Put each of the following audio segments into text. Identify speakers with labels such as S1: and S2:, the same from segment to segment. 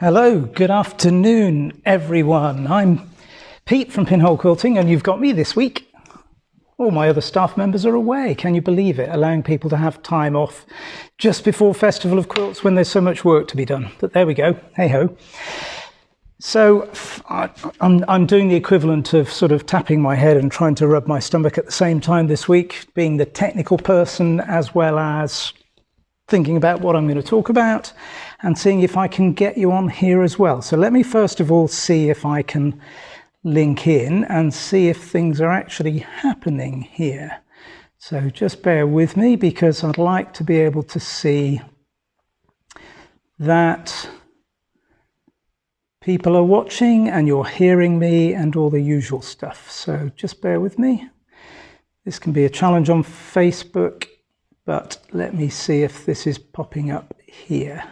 S1: Hello, good afternoon everyone. I'm Pete from Pinhole Quilting and you've got me this week. All my other staff members are away, can you believe it? Allowing people to have time off just before Festival of Quilts when there's so much work to be done. But there we go, hey ho. So I'm doing the equivalent of sort of tapping my head and trying to rub my stomach at the same time this week, being the technical person as well as thinking about what I'm going to talk about and seeing if I can get you on here as well. So let me first of all see if I can link in and see if things are actually happening here. So just bear with me because I'd like to be able to see that people are watching and you're hearing me and all the usual stuff. So just bear with me. This can be a challenge on Facebook, but let me see if this is popping up here.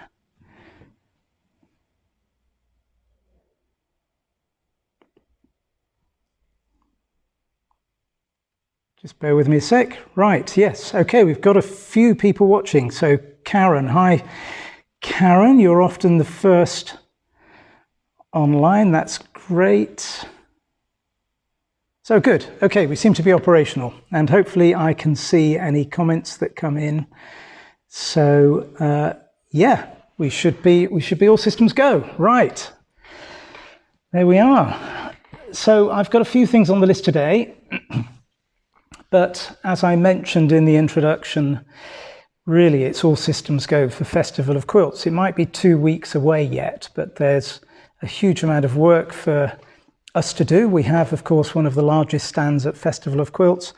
S1: Just bear with me a sec. Right, yes, okay, we've got a few people watching. So Karen, hi. Karen, you're often the first online, that's great. So good, okay, we seem to be operational and hopefully I can see any comments that come in. So yeah, we should be all systems go. Right, there we are. So I've got a few things on the list today, but as I mentioned in the introduction, really it's all systems go for Festival of Quilts. It might be 2 weeks away yet, but there's a huge amount of work for us to do. We have, of course, one of the largest stands at Festival of Quilts,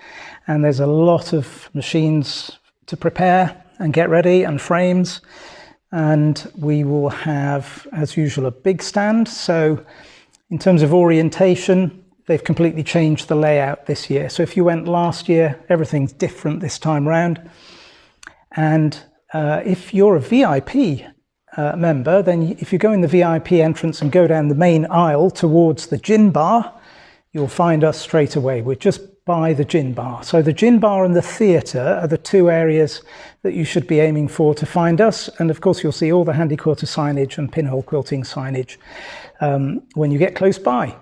S1: and there's a lot of machines to prepare and get ready and frames. And we will have, as usual, a big stand. So in terms of orientation, they've completely changed the layout this year. So if you went last year, everything's different this time round. And if you're a VIP member, then if you go in the VIP entrance and go down the main aisle towards the gin bar, you'll find us straight away. We're just by the gin bar. So the gin bar and the theatre are the two areas that you should be aiming for to find us. And of course, you'll see all the Handy Quilter signage and Pinhole Quilting signage when you get close by.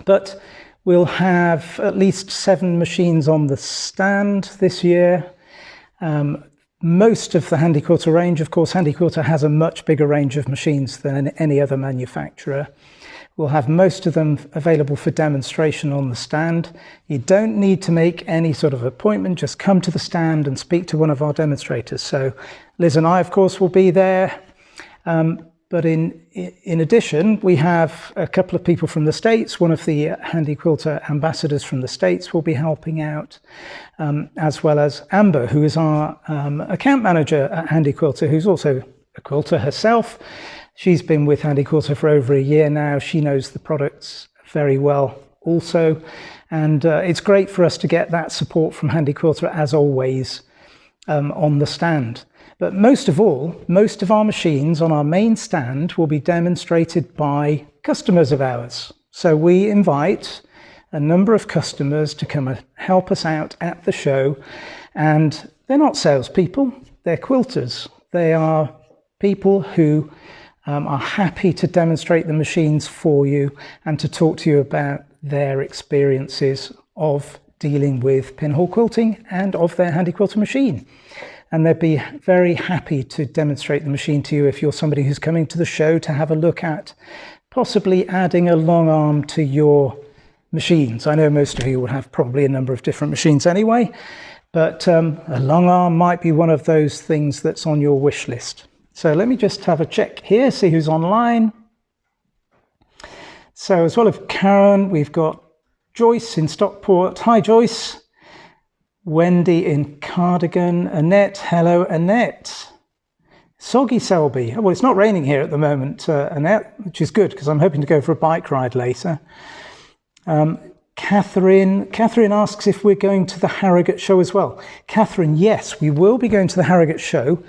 S1: But we'll have at least 7 machines on the stand this year. Most of the Handy Quilter range, of course, Handy Quilter has a much bigger range of machines than any other manufacturer. We'll have most of them available for demonstration on the stand. You don't need to make any sort of appointment, just come to the stand and speak to one of our demonstrators. So Liz and I, of course, will be there. But in addition, we have a couple of people from the States. One of the Handy Quilter ambassadors from the States will be helping out, as well as Amber, who is our account manager at Handy Quilter, who's also a quilter herself. She's been with Handy Quilter for over a year now. She knows the products very well also. And it's great for us to get that support from Handy Quilter, as always, on the stand. But most of all, most of our machines on our main stand will be demonstrated by customers of ours. So we invite a number of customers to come and help us out at the show. And they're not salespeople, they're quilters. They are people who are happy to demonstrate the machines for you and to talk to you about their experiences of dealing with pinhole quilting and of their Handy Quilter machine. And they'd be very happy to demonstrate the machine to you if you're somebody who's coming to the show to have a look at possibly adding a long arm to your machines. I know most of you will have probably a number of different machines anyway, but a long arm might be one of those things that's on your wish list. So let me just have a check here, see who's online. So as well as Karen, we've got Joyce in Stockport. Hi, Joyce. Wendy in Cardigan. Annette, hello Annette. Soggy Selby, well, it's not raining here at the moment, Annette, which is good because I'm hoping to go for a bike ride later. Catherine asks if we're going to the Harrogate show as well. Catherine, yes, we will be going to the Harrogate show,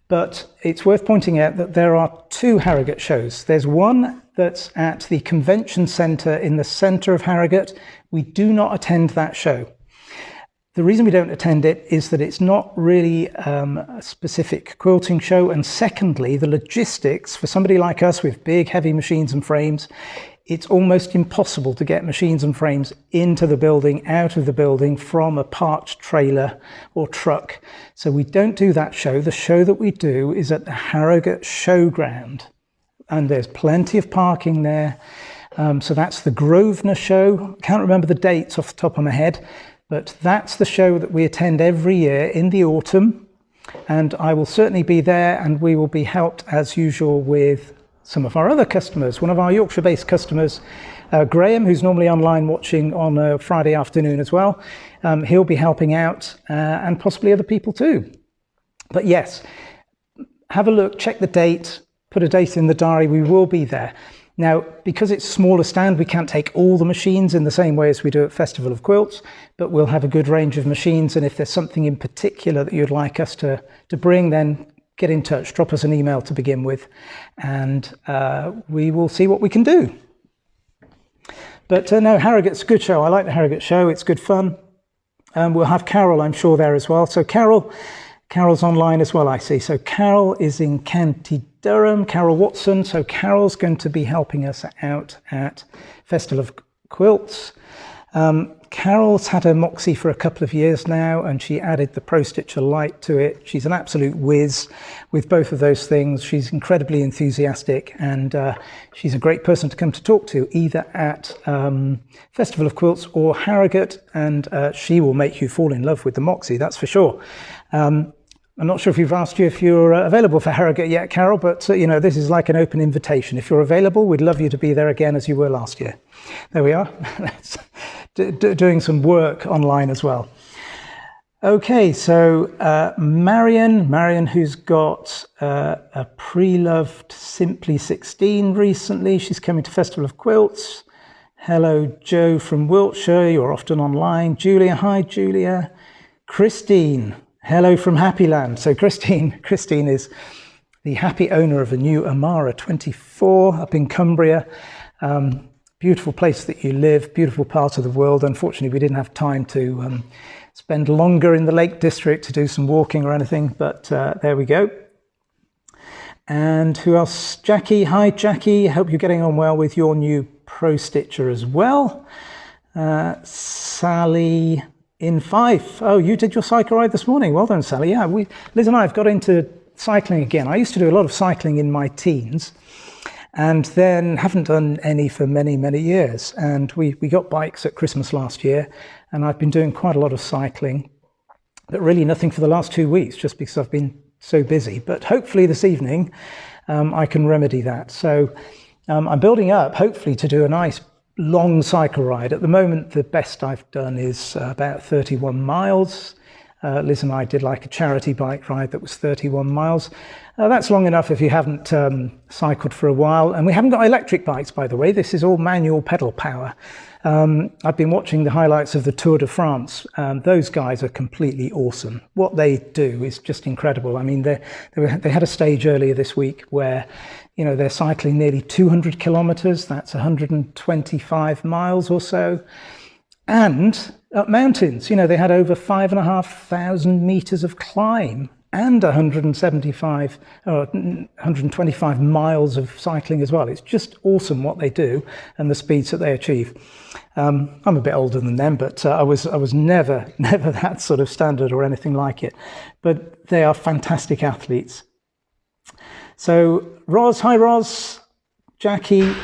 S1: but it's worth pointing out that there are 2 Harrogate shows. There's one that's at the convention centre in the centre of Harrogate. We do not attend that show. The reason we don't attend it is that it's not really a specific quilting show, and secondly, the logistics for somebody like us with big heavy machines and frames, it's almost impossible to get machines and frames into the building, out of the building from a parked trailer or truck. So we don't do that show. The show that we do is at the Harrogate Showground, and there's plenty of parking there. So that's the Grosvenor show. I can't remember the dates off the top of my head, but that's the show that we attend every year in the autumn, and I will certainly be there, and we will be helped as usual with some of our other customers. One of our Yorkshire-based customers, Graham, who's normally online watching on a Friday afternoon as well, he'll be helping out, and possibly other people too. But yes, have a look, check the date, put a date in the diary, we will be there. Now, because it's a smaller stand, we can't take all the machines in the same way as we do at Festival of Quilts, but we'll have a good range of machines, and if there's something in particular that you'd like us to bring, then get in touch, drop us an email to begin with, and we will see what we can do. But no, Harrogate's a good show. I like the Harrogate show. It's good fun. We'll have Carol, I'm sure, there as well. So Carol's online as well, I see. So Carol is in County Durham, Carol Watson. So Carol's going to be helping us out at Festival of Quilts. Carol's had her Moxie for a couple of years now, and she added the Pro Stitcher Lite to it. She's an absolute whiz with both of those things. She's incredibly enthusiastic, and she's a great person to come to talk to, either at Festival of Quilts or Harrogate, and she will make you fall in love with the Moxie, that's for sure. I'm not sure if we've asked you if you're available for Harrogate yet, Carol, but you know, this is like an open invitation. If you're available, we'd love you to be there again as you were last year. There we are, doing some work online as well. Okay, so Marion, who's got a pre-loved Simply 16 recently. She's coming to Festival of Quilts. Hello, Joe from Wiltshire. You're often online. Julia, hi, Julia. Christine. Hello from Happy Land. So Christine is the happy owner of a new Amara 24 up in Cumbria. Beautiful place that you live, beautiful part of the world. Unfortunately, we didn't have time to spend longer in the Lake District to do some walking or anything, but there we go. And who else? Jackie. Hi, Jackie. Hope you're getting on well with your new Pro Stitcher as well. Sally in Fife. Oh, you did your cycle ride this morning. Well done, Sally. Yeah, Liz and I have got into cycling again. I used to do a lot of cycling in my teens, and then haven't done any for many, many years. And we got bikes at Christmas last year, and I've been doing quite a lot of cycling, but really nothing for the last 2 weeks, just because I've been so busy. But hopefully this evening I can remedy that. So I'm building up, hopefully, to do a nice long cycle ride. At the moment, the best I've done is about 31 miles. Liz and I did like a charity bike ride that was 31 miles. That's long enough if you haven't cycled for a while. And we haven't got electric bikes, by the way. This is all manual pedal power. I've been watching the highlights of the Tour de France. Those guys are completely awesome. What they do is just incredible. I mean, they had a stage earlier this week where, you know, they're cycling nearly 200 kilometers. That's 125 miles or so. And up mountains, you know, they had over 5,500 meters of climb and 125 miles of cycling as well. It's just awesome what they do and the speeds that they achieve. I'm a bit older than them, but I was never that sort of standard or anything like it. But they are fantastic athletes. So Roz, hi Roz, Jackie,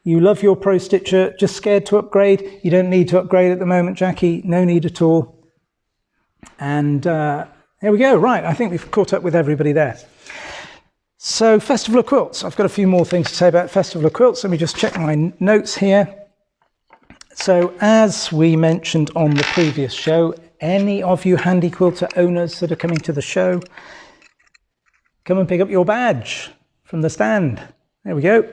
S1: you love your Pro Stitcher, just scared to upgrade. You don't need to upgrade at the moment, Jackie, no need at all. And there we go, right, I think we've caught up with everybody there. So Festival of Quilts, I've got a few more things to say about Festival of Quilts. Let me just check my notes here. So as we mentioned on the previous show, any of you handy quilter owners that are coming to the show, come and pick up your badge from the stand. There we go.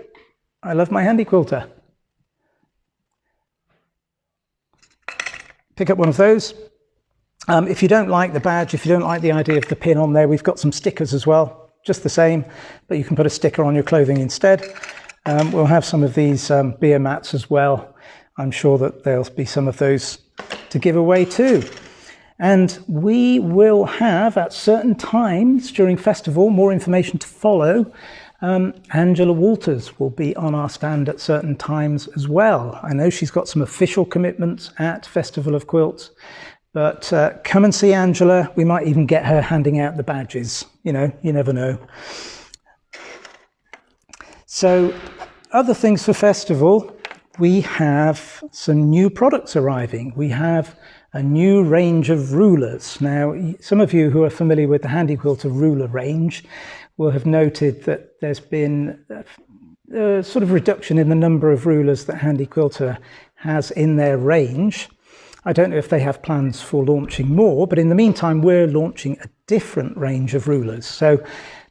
S1: I love my handy quilter. Pick up one of those. If you don't like the badge, if you don't like the idea of the pin on there, we've got some stickers as well, just the same, but you can put a sticker on your clothing instead. We'll have some of these beer mats as well. I'm sure that there'll be some of those to give away too. And we will have, at certain times during festival, more information to follow. Angela Walters will be on our stand at certain times as well. I know she's got some official commitments at Festival of Quilts, but come and see Angela. We might even get her handing out the badges. You know, you never know. So, other things for Festival, we have some new products arriving. We have a new range of rulers. Now, some of you who are familiar with the Handy Quilter ruler range will have noted that there's been a sort of reduction in the number of rulers that Handy Quilter has in their range. I don't know if they have plans for launching more, but in the meantime, we're launching a different range of rulers. So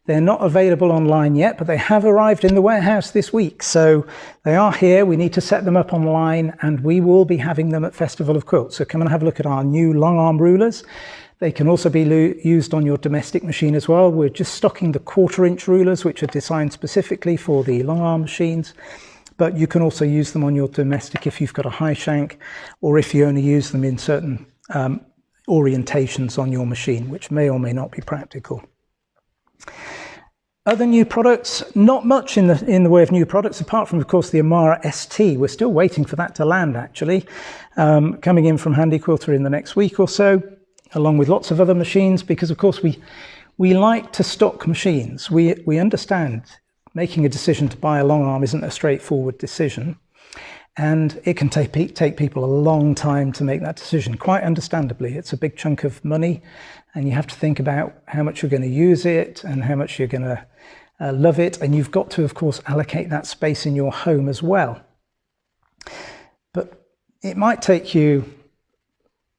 S1: they're not available online yet, but they have arrived in the warehouse this week. So they are here. We need to set them up online, and we will be having them at Festival of Quilts. So come and have a look at our new long arm rulers. They can also be used on your domestic machine as well. We're just stocking the 1/4" rulers, which are designed specifically for the long arm machines. But you can also use them on your domestic if you've got a high shank, or if you only use them in certain orientations on your machine, which may or may not be practical. Other new products, not much in the way of new products, apart from, of course, the Amara ST. We're still waiting for that to land, actually, coming in from Handy Quilter in the next week or so, along with lots of other machines, because, of course, we like to stock machines. We understand making a decision to buy a long arm isn't a straightforward decision, and it can take people a long time to make that decision. Quite understandably, it's a big chunk of money, and you have to think about how much you're going to use it and how much you're going to love it, and you've got to, of course, allocate that space in your home as well. But it might take you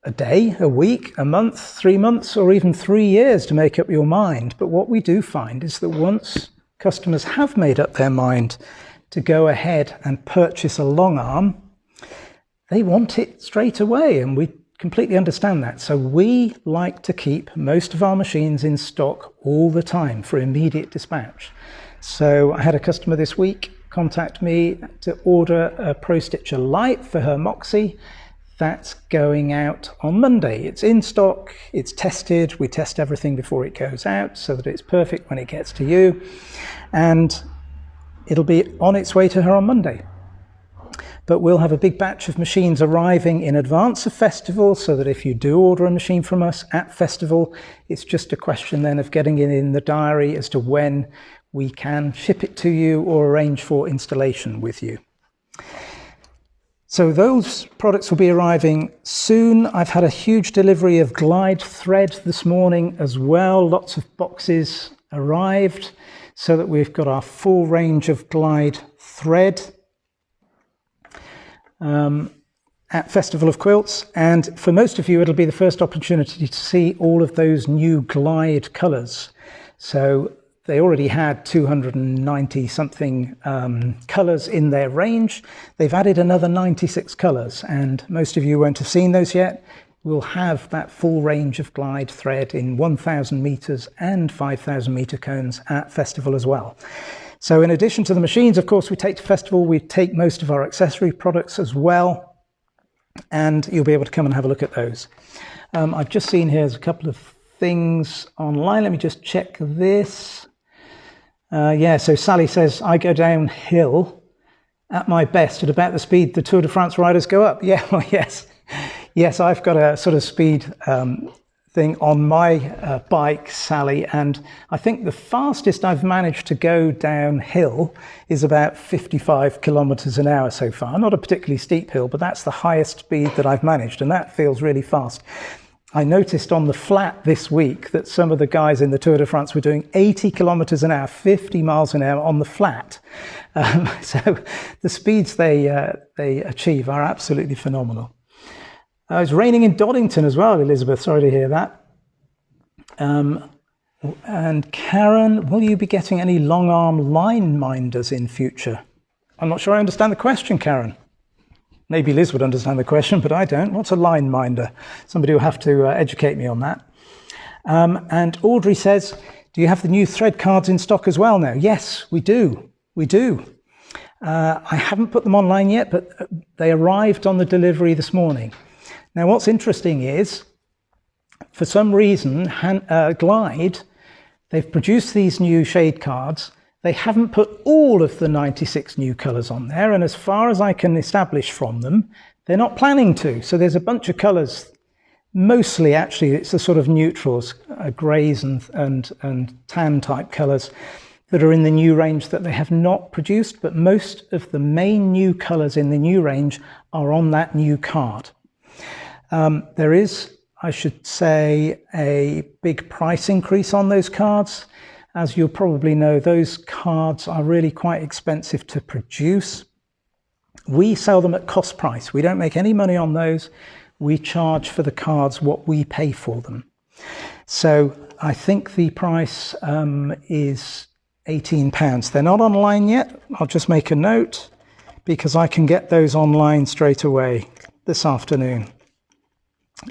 S1: a day, a week, a month, 3 months, or even 3 years to make up your mind. But what we do find is that once customers have made up their mind to go ahead and purchase a long arm, they want it straight away, and we completely understand that. So we like to keep most of our machines in stock all the time for immediate dispatch. So I had a customer this week contact me to order a Pro Stitcher Lite for her Moxie. That's going out on Monday. It's in stock, it's tested, we test everything before it goes out so that it's perfect when it gets to you, and it'll be on its way to her on Monday. But we'll have a big batch of machines arriving in advance of Festival, so that if you do order a machine from us at Festival, it's just a question then of getting it in the diary as to when we can ship it to you or arrange for installation with you. So those products will be arriving soon. I've had a huge delivery of Glide thread this morning as well. Lots of boxes arrived so that we've got our full range of Glide thread at Festival of Quilts. And for most of you, it'll be the first opportunity to see all of those new Glide colours. So they already had 290 something colours in their range. They've added another 96 colours, and most of you won't have seen those yet. We'll have that full range of Glide thread in 1,000 metres and 5,000 metre cones at Festival as well. So in addition to the machines, of course, we take to Festival, we take most of our accessory products as well, and you'll be able to come and have a look at those. I've just seen here's a couple of things online. Let me just check this. Yeah, so Sally says, I go downhill at my best at about the speed the Tour de France riders go up. Yeah, well, yes. Yes, I've got a sort of speed thing on my bike, Sally, and I think the fastest I've managed to go downhill is about 55 kilometers an hour so far. Not a particularly steep hill, but that's the highest speed that I've managed, and that feels really fast. I noticed on the flat this week that some of the guys in the Tour de France were doing 80 kilometers an hour, 50 miles an hour on the flat. So the speeds they achieve are absolutely phenomenal. It's raining in Doddington as well, Elizabeth. Sorry to hear that. And Karen, will you be getting any long arm line minders in future? I'm not sure I understand the question, Karen. Maybe Liz would understand the question, but I don't. What's a line minder? Somebody will have to educate me on that. And Audrey says, do you have the new thread cards in stock as well now? Yes, we do. We do. I haven't put them online yet, but they arrived on the delivery this morning. Now, what's interesting is For some reason, Glide, they've produced these new shade cards. They haven't put all of the 96 new colours on there, and as far as I can establish from them, they're not planning to. So there's a bunch of colours, mostly actually it's the sort of neutrals, greys and tan type colours that are in the new range that they have not produced, but most of the main new colours in the new range are on that new card. There is, I should say, a big price increase on those cards. As you'll probably know, those cards are really quite expensive to produce. We sell them at cost price. We don't make any money on those. We charge for the cards what we pay for them. So I think the price is £18. They're not online yet. I'll just make a note because I can get those online straight away this afternoon.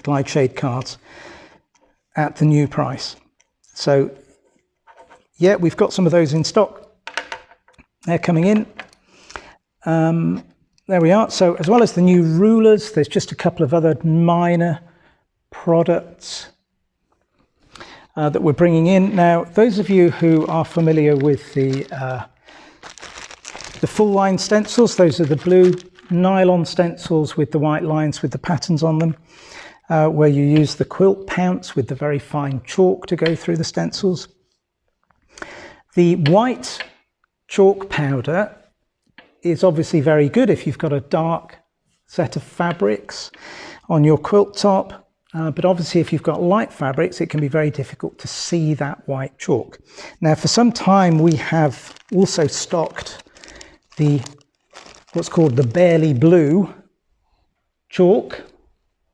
S1: Glide shade cards at the new price. So yeah, we've got some of those in stock. They're coming in. There we are. So as well as the new rulers, there's just a couple of other minor products that we're bringing in. Now, those of you who are familiar with the full line stencils, those are the blue nylon stencils with the white lines with the patterns on them, where you use the quilt pounce with the very fine chalk to go through the stencils. The white chalk powder is obviously very good if you've got a dark set of fabrics on your quilt top, but obviously if you've got light fabrics, it can be very difficult to see that white chalk. Now, for some time we have also stocked what's called the barely blue chalk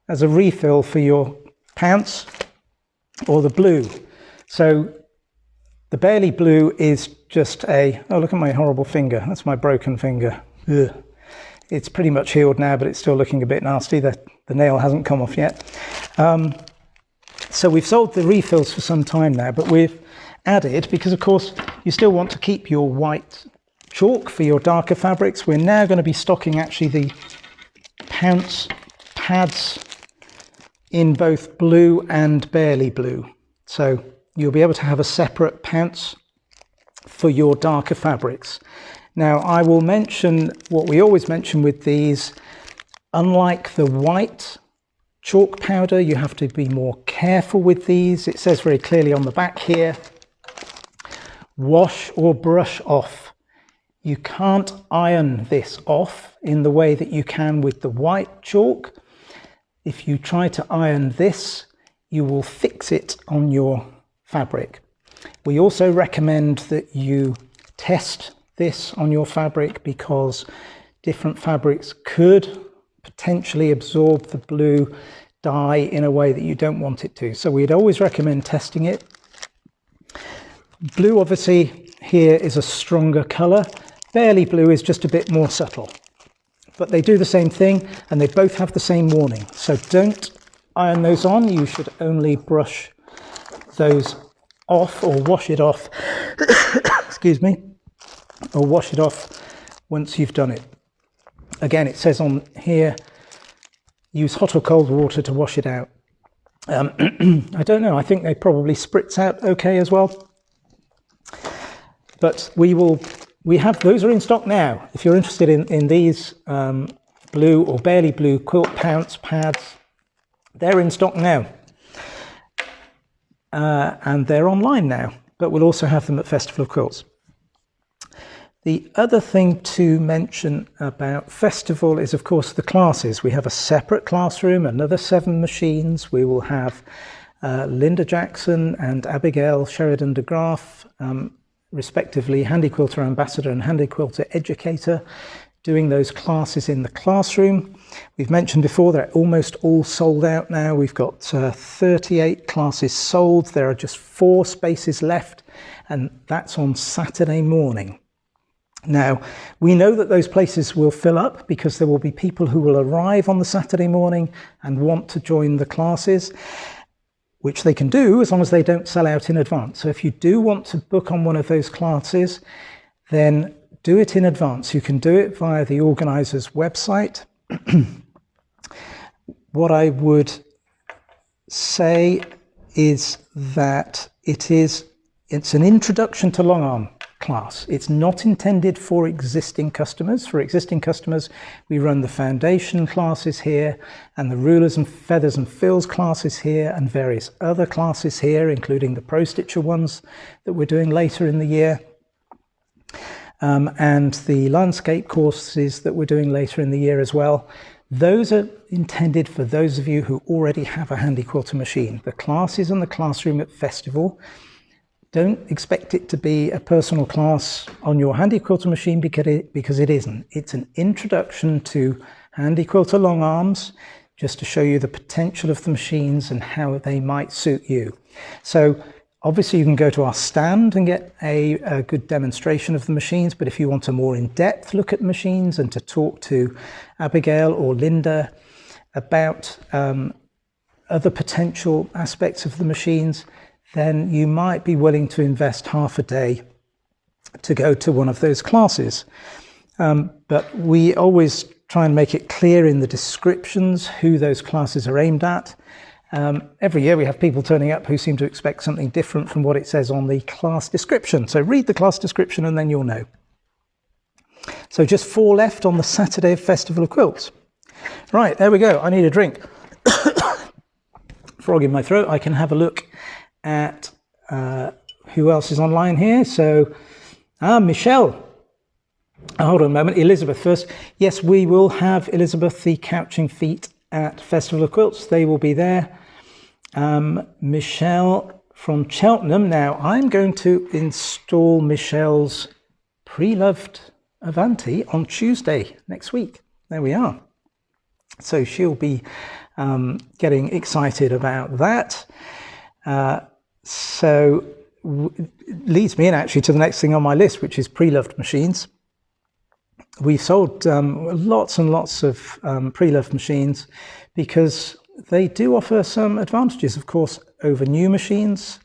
S1: as a refill for your pounce, or the blue. So the barely blue is just oh, look at my horrible finger. That's my broken finger. Ugh. It's pretty much healed now, but it's still looking a bit nasty. The nail hasn't come off yet. So we've sold the refills for some time now, but we've added, because of course you still want to keep your white chalk for your darker fabrics, we're now going to be stocking actually the pounce pads in both blue and barely blue. So you'll be able to have a separate pounce for your darker fabrics. Now, I will mention what we always mention with these. Unlike the white chalk powder, you have to be more careful with these. It says very clearly on the back here, wash or brush off. You can't iron this off in the way that you can with the white chalk. If you try to iron this, you will fix it on your fabric. We also recommend that you test this on your fabric, because different fabrics could potentially absorb the blue dye in a way that you don't want it to. So we'd always recommend testing it. Blue, obviously, here is a stronger colour. Barely blue is just a bit more subtle. But they do the same thing, and they both have the same warning. So don't iron those on. You should only brush those off or wash it off. Excuse me. Or wash it off once you've done it. Again, it says on here, use hot or cold water to wash it out. I don't know. I think they probably spritz out okay as well. But we have, those are in stock now. If you're interested in these blue or barely blue quilt pounce pads, they're in stock now. And they're online now, but we'll also have them at Festival of Quilts. The other thing to mention about Festival is, of course, the classes. We have a separate classroom, another 7 machines. We will have Linda Jackson and Abigail Sheridan de Graaf, respectively Handy Quilter Ambassador and Handy Quilter Educator, doing those classes in the classroom. We've mentioned before they're almost all sold out now. We've got 38 classes sold. There are just 4 spaces left, and that's on Saturday morning. Now, we know that those places will fill up because there will be people who will arrive on the Saturday morning and want to join the classes, which they can do as long as they don't sell out in advance. So if you do want to book on one of those classes, then do it in advance. You can do it via the organizer's website. What I would say is that it's an introduction to long arm class. It's not intended for existing customers. For existing customers, we run the foundation classes here and the rulers and feathers and fills classes here and various other classes here, including the Pro Stitcher ones that we're doing later in the year. And the landscape courses that we're doing later in the year as well. Those are intended for those of you who already have a Handy Quilter machine. The classes and the classroom at Festival, don't expect it to be a personal class on your Handy Quilter machine because it isn't. It's an introduction to Handy Quilter long arms, just to show you the potential of the machines and how they might suit you. So obviously you can go to our stand and get a good demonstration of the machines, but if you want a more in-depth look at the machines and to talk to Abigail or Linda about other potential aspects of the machines, then you might be willing to invest half a day to go to one of those classes. But we always try and make it clear in the descriptions who those classes are aimed at. Every year we have people turning up who seem to expect something different from what it says on the class description. So read the class description and then you'll know. So just 4 left on the Saturday of Festival of Quilts. Right, there we go. I need a drink. Frog in my throat. I can have a look at who else is online here. So, Michelle. Hold on a moment. Elizabeth first. Yes, we will have Elizabeth the Couching Feet at Festival of Quilts. They will be there. Michelle from Cheltenham. Now, I'm going to install Michelle's pre-loved Avanti on Tuesday next week. There we are. So she'll be getting excited about that. So leads me in actually to the next thing on my list, which is pre-loved machines. We've sold lots and lots of pre-loved machines because they do offer some advantages, of course, over new machines.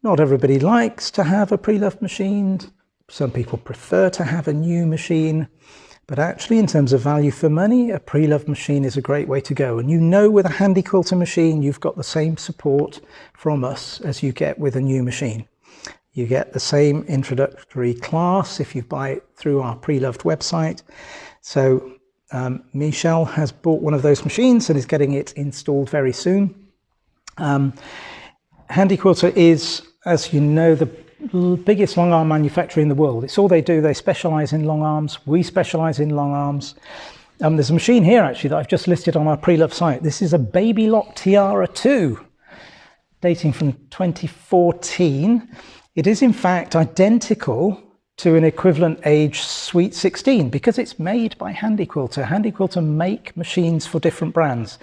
S1: Not everybody likes to have a pre-loved machine. Some people prefer to have a new machine. But actually, in terms of value for money, a pre-loved machine is a great way to go. And you know, with a Handy Quilter machine, you've got the same support from us as you get with a new machine. You get the same introductory class if you buy it through our pre-loved website. So Michelle has bought one of those machines and is getting it installed very soon. Handy Quilter is, as you know, the biggest long arm manufacturer in the world. It's all they do. They specialize in long arms. We specialize in long arms. There's a machine here actually that I've just listed on our pre-loved site. This is a Baby Lock Tiara 2, dating from 2014. It is in fact identical to an equivalent age Sweet 16 because it's made by Handy Quilter. Handy Quilter make machines for different brands.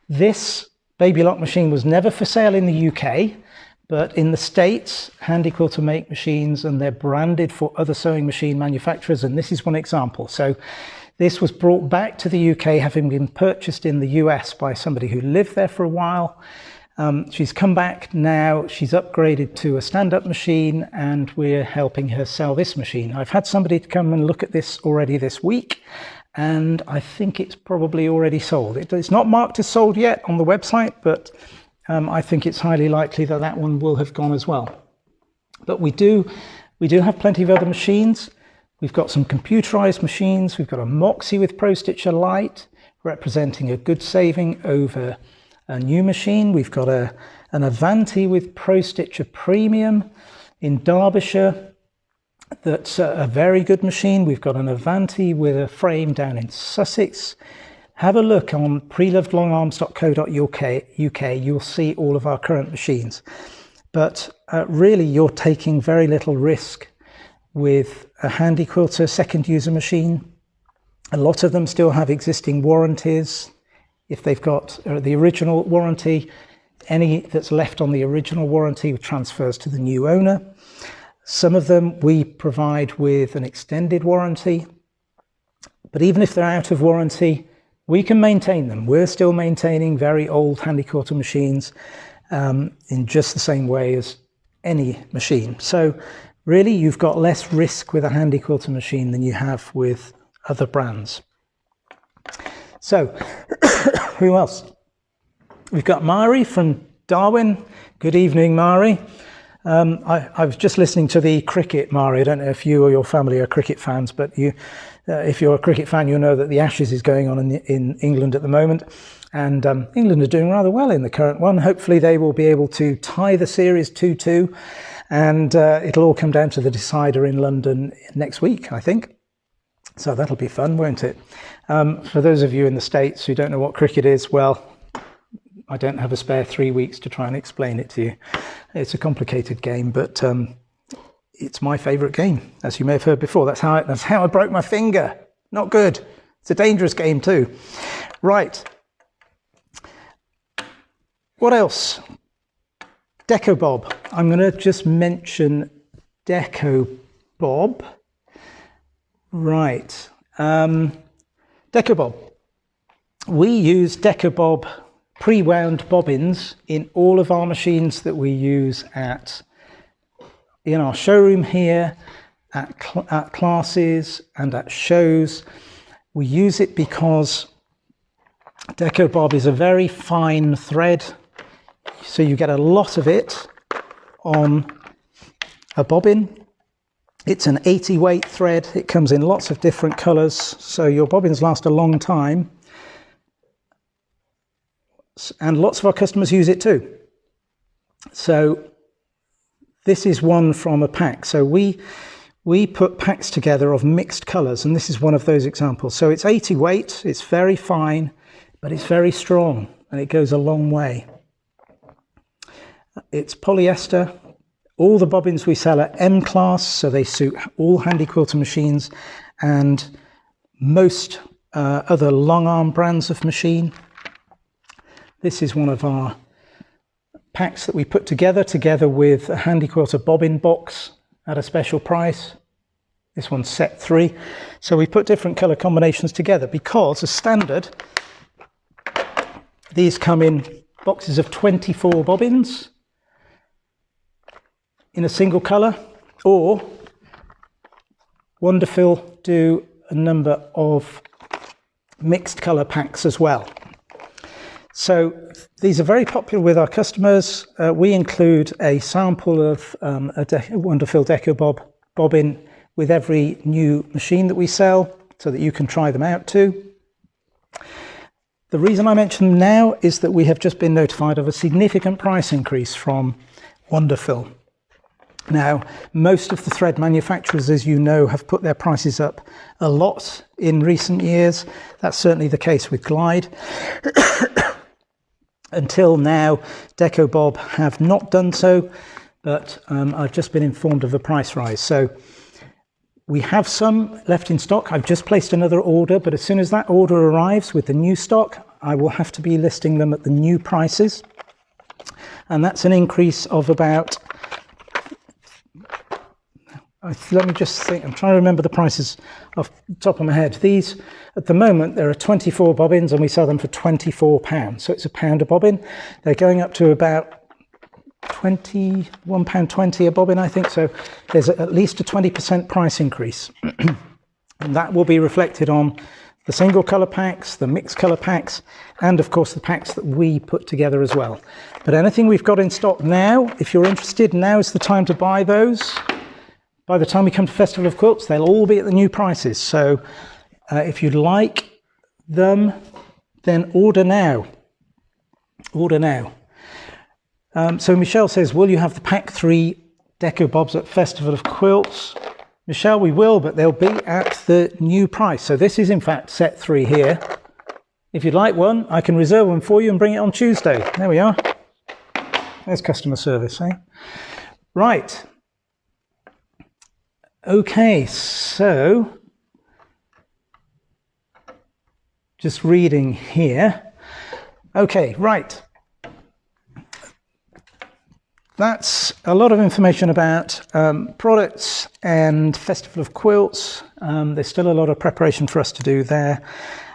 S1: This Baby Lock machine was never for sale in the UK. But in the States, Handy Quilter make machines and they're branded for other sewing machine manufacturers. And this is one example. So this was brought back to the UK, having been purchased in the US by somebody who lived there for a while. She's come back now. She's upgraded to a stand-up machine and we're helping her sell this machine. I've had somebody to come and look at this already this week. And I think it's probably already sold. It's not marked as sold yet on the website, but I think it's highly likely that that one will have gone as well. But we do have plenty of other machines. We've got some computerized machines. We've got a Moxie with Pro Stitcher Lite, representing a good saving over a new machine. We've got an Avanti with Pro Stitcher Premium in Derbyshire. That's a very good machine. We've got an Avanti with a frame down in Sussex. Have a look on prelovedlongarms.co.uk. You'll see all of our current machines. But really, you're taking very little risk with a Handy Quilter second user machine. A lot of them still have existing warranties. If they've got the original warranty, any that's left on the original warranty transfers to the new owner. Some of them we provide with an extended warranty. But even if they're out of warranty, we can maintain them. We're still maintaining very old Handy Quilter machines in just the same way as any machine. So really, you've got less risk with a Handy Quilter machine than you have with other brands. So who else? We've got Mari from Darwin. Good evening, Mari. I was just listening to the cricket, Mari. I don't know if you or your family are cricket fans, but if you're a cricket fan, you'll know that the Ashes is going on in England at the moment. And England are doing rather well in the current one. Hopefully they will be able to tie the series 2-2. And it'll all come down to the decider in London next week, I think. So that'll be fun, won't it? For those of you in the States who don't know what cricket is, well, I don't have a spare 3 weeks to try and explain it to you. It's a complicated game, but it's my favourite game, as you may have heard before. That's how I broke my finger. Not good. It's a dangerous game too. Right. What else? DecoBob. I'm going to just mention DecoBob. Right. DecoBob. We use DecoBob pre-wound bobbins in all of our machines that we use in our showroom here, at classes and at shows. We use it because DecoBob is a very fine thread, so you get a lot of it on a bobbin. It's an 80 weight thread. It comes in lots of different colours, so your bobbins last a long time. And lots of our customers use it too. So this is one from a pack. So we put packs together of mixed colours, and this is one of those examples. So it's 80 weight, it's very fine, but it's very strong, and it goes a long way. It's polyester. All the bobbins we sell are M-class, so they suit all handy quilter machines and most other long arm brands of machine. This is one of our packs that we put together with a handy quilter bobbin box at a special price. This one's set 3. So we put different colour combinations together because as standard, these come in boxes of 24 bobbins in a single colour, or Wonderfil do a number of mixed colour packs as well. So these are very popular with our customers. We include a sample of a Wonderfil DecoBob bobbin with every new machine that we sell so that you can try them out too. The reason I mention them now is that we have just been notified of a significant price increase from Wonderfil. Now, most of the thread manufacturers, as you know, have put their prices up a lot in recent years. That's certainly the case with Glide. Until now, DecoBob have not done so, but I've just been informed of a price rise. So we have some left in stock. I've just placed another order, but as soon as that order arrives with the new stock, I will have to be listing them at the new prices. And that's an increase of about... let me just think. I'm trying to remember the prices off the top of my head. These, at the moment, there are 24 bobbins and we sell them for £24. So it's £1 a bobbin. They're going up to about £21.20 a bobbin, I think. So there's at least a 20% price increase. And that will be reflected on the single colour packs, the mixed colour packs, and of course the packs that we put together as well. But anything we've got in stock now, if you're interested, now is the time to buy those. By the time we come to Festival of Quilts, they'll all be at the new prices. So if you'd like them, then order now. Order now. So Michelle says, will you have the pack 3 DecoBobs at Festival of Quilts? Michelle, we will, but they'll be at the new price. So this is in fact set 3 here. If you'd like one, I can reserve one for you and bring it on Tuesday. There we are. There's customer service, eh? Right. Okay, so just reading here. Okay, right. That's a lot of information about products and Festival of Quilts. There's still a lot of preparation for us to do there.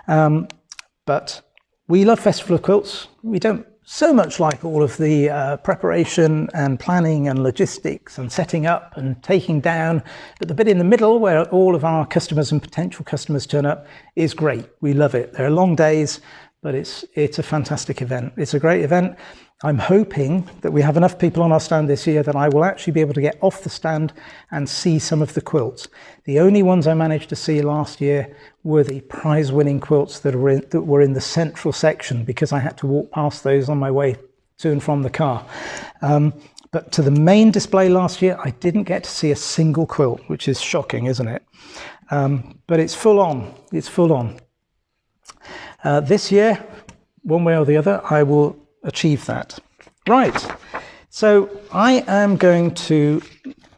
S1: But we love Festival of Quilts. We don't so much like all of the preparation and planning and logistics and setting up and taking down. But the bit in the middle where all of our customers and potential customers turn up is great. We love it. There are long days, but it's a fantastic event. It's a great event. I'm hoping that we have enough people on our stand this year that I will actually be able to get off the stand and see some of the quilts. The only ones I managed to see last year were the prize-winning quilts that were in the central section, because I had to walk past those on my way to and from the car. But to the main display last year, I didn't get to see a single quilt, which is shocking, isn't it? But it's full on. It's full on. This year, one way or the other, I will achieve that. Right. So I am going to